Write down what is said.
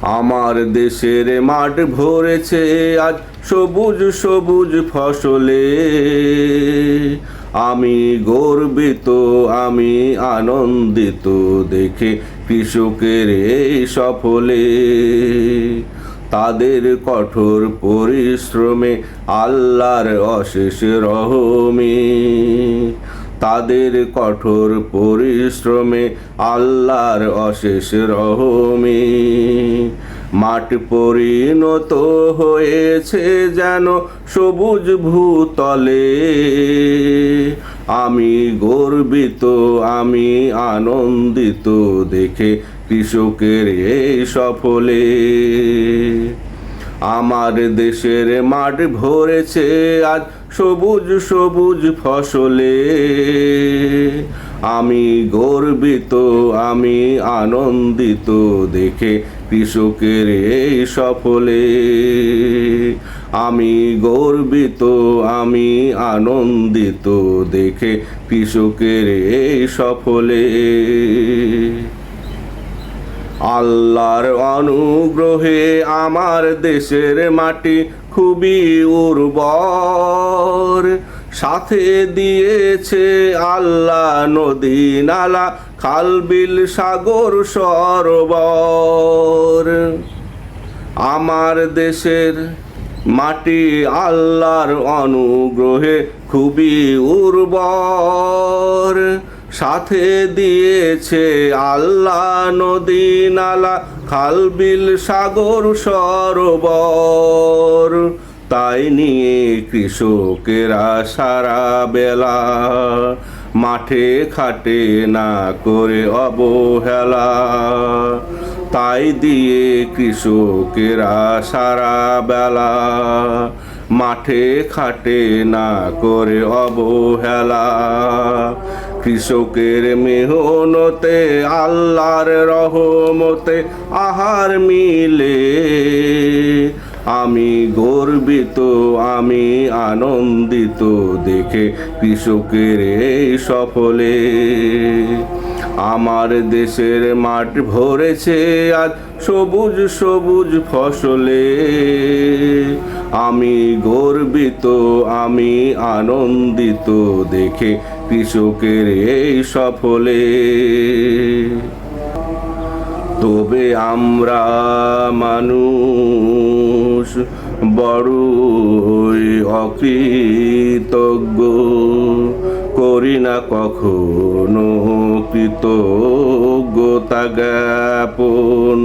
আমার দেশের মাঠ ভরেছে আজ সবুজ সবুজ ফসলে। আমি গর্বিত, আমি আনন্দিত দেখে কৃষকের এই সফলে। তাদের কঠোর পরিশ্রমে আল্লাহর অশেষ রহমে। তাদের কঠোর পরিশ্রমে আল্লাহর অশেষ রহমে। মাঠ পরিণত হয়েছে যেন সবুজ ভূতলে। আমি গর্বিত, আমি আনন্দিত দেখে কৃষকের এই সফলে। আমার দেশের মাঠ ভরেছে আজ সবুজ সবুজ ফসলে। আমি গর্বিত, আমি আনন্দিত দেখে কৃষকের এই সফলে। আমি গর্বিত, আমি আনন্দিত দেখে কৃষকের এই সফলে। আল্লাহর অনুগ্রহে আমার দেশের মাটি খুবই উর্বর। সাথে দিয়েছে আল্লাহ নদী নালা, খাল বিল সাগর সরোবর। আমার দেশের মাটি আল্লাহর অনুগ্রহে খুবই উর্বর। সাথে দিয়েছে আল্লাহ নদী নালা, খাল বিল সাগর সরোবর। তাই নিয়ে কৃষকেরা সারা বেলা মাঠে খাটে না করে অবহেলা। তাই দিয়ে কৃষকেরা সারা বেলা মাঠে খাটে না করে অবহেলা। কৃষকের মেহনতে আল্লাহর রহমতে আহার মিলে। আমি গর্বিত, আমি আনন্দিত দেখে কৃষকের এই সফলে। আমার দেশের মাঠ ভরেছে আজ সবুজ সবুজ ফসলে। আমি গর্বিত, আমি আনন্দিত দেখে কৃষকের এই সফলে। তবে আমরা মানুষ বড়ই অকৃতজ্ঞ, করি না কখনো কৃতজ্ঞতা জ্ঞাপন।